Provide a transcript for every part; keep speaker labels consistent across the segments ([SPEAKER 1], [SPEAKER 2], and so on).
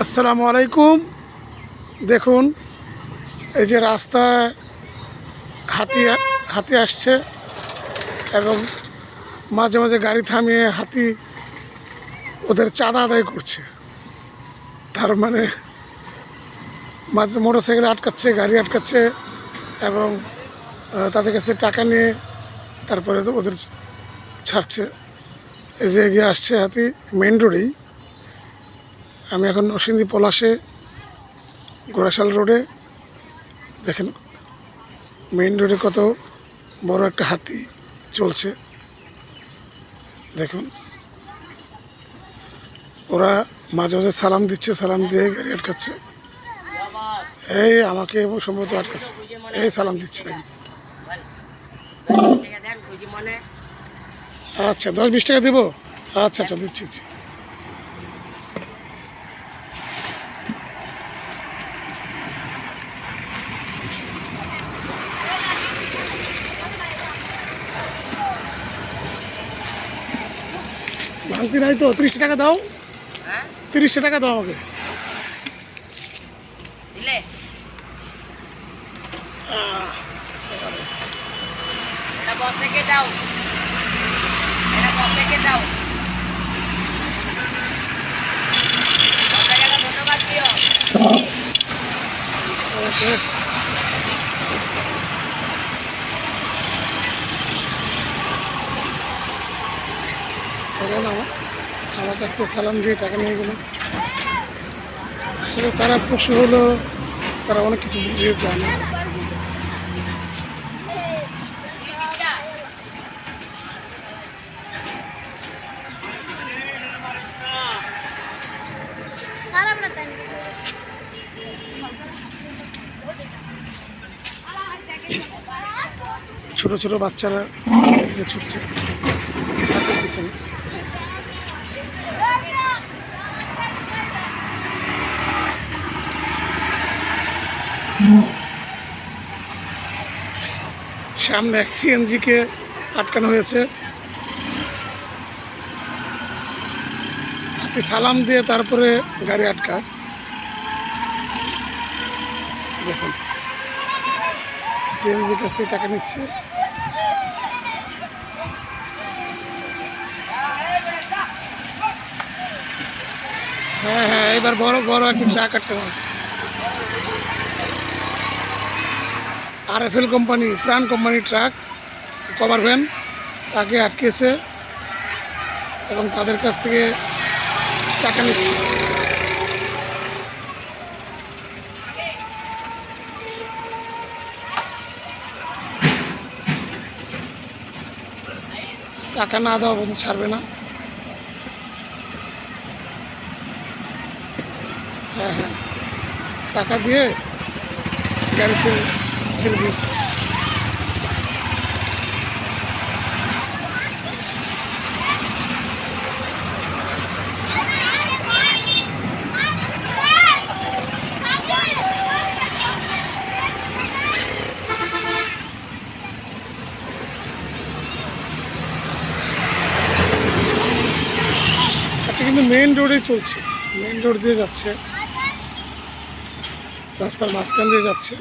[SPEAKER 1] আসসালামু আলাইকুম। দেখুন, এই যে রাস্তায় হাতি হাতি আসছে এবং মাঝে মাঝে গাড়ি থামিয়ে হাতি ওদের চাঁদা আদায় করছে। তার মানে মাঝে মোটরসাইকেল আটকাচ্ছে, গাড়ি আটকাচ্ছে এবং তাদের কাছে টাকা নিয়ে তারপরে ওদের ছাড়ছে। এই যে এগিয়ে আসছে হাতি মেইন রোডেই। আমি এখন নরসিংদী পলাশে গোড়াশাল রোডে। দেখেন মেইন রোডে কত বড় একটা হাতি চলছে। দেখুন, ওরা মাঝে মাঝে সালাম দিচ্ছে, সালাম দিয়ে গাড়ি আটকাচ্ছে। এই আমাকে সম্ভবত আটকাচ্ছে, এই সালাম দিচ্ছে। আচ্ছা, 10-20 টাকা দেবো। আচ্ছা আচ্ছা, দিচ্ছি। ভাঙতি নাই তো, 30 টাকা দাও। 30 টাকা দাও আমাকে। এখন আমার কাছ থেকে সালাম দিয়ে টাকা নিয়ে গেল। আসলে তারা পশু হলো, তারা অনেক কিছু বুঝিয়ে জানে। ছোট ছোট বাচ্চারা ছুটছে হাতের পিছনে। সামনে এক সিএনজিকে আটকানো হয়েছে। হাতি সালাম দিয়ে তারপরে গাড়ি আটকায়। দেখুন, সিএনজির কাছ থেকে টাকা নিচ্ছে। হ্যাঁ হ্যাঁ, এবার বড় বড় একটা ট্রাক আটকানো আছে। RFL কোম্পানি, প্রাণ কোম্পানি ট্রাক কভার ভ্যান তাকে আটকেছে এবং তাদের কাছ থেকে টাকা নিচ্ছে। টাকা না দেওয়া পর্যন্ত ছাড়বে না। হ্যাঁ হ্যাঁ, টাকা দিয়ে গাড়ি ছেড়ে দিয়েছে। কিন্তু মেইন রোডে চলছে, মেইন রোড দিয়ে যাচ্ছে, রাস্তার মাঝখান দিয়ে যাচ্ছে।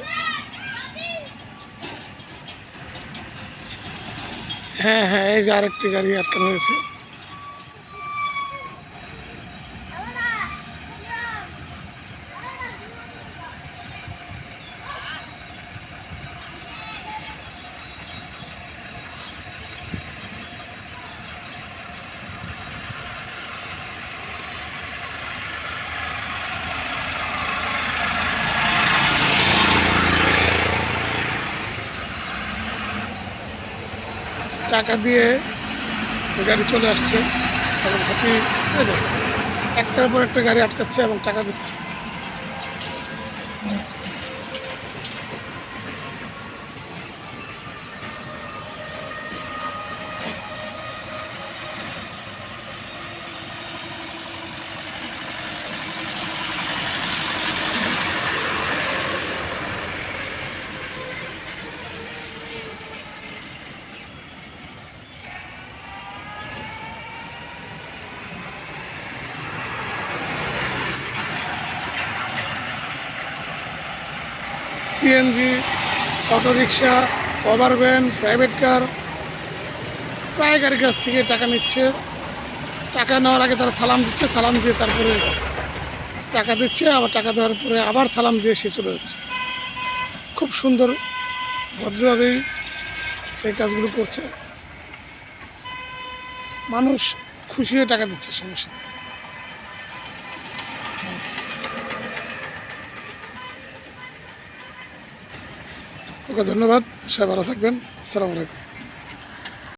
[SPEAKER 1] হ্যাঁ হ্যাঁ, এই যে আরেকটি গাড়ি আটকানো হয়েছে। টাকা দিয়ে গাড়ি চলে আসছে এবং হাতি একটার পর একটা গাড়ি আটকাচ্ছে এবং টাকা দিচ্ছে। সিএনজি, অটোরিকশা, ওভারভ্যান, প্রাইভেট কার, প্রায় গাড়ির কাছ থেকে টাকা নিচ্ছে। টাকা নেওয়ার আগে তারা সালাম দিচ্ছে, সালাম দিয়ে তারপরে টাকা দিচ্ছে, আবার টাকা দেওয়ার পরে আবার সালাম দিয়ে সে চলে যাচ্ছে। খুব সুন্দর ভদ্রভাবেই এই কাজগুলো করছে। মানুষ খুশি হয়ে টাকা দিচ্ছে, সমস্যা। ওকে ধন্যবাদ, সবাই ভালো থাকবেন। আসসালামু আলাইকুম।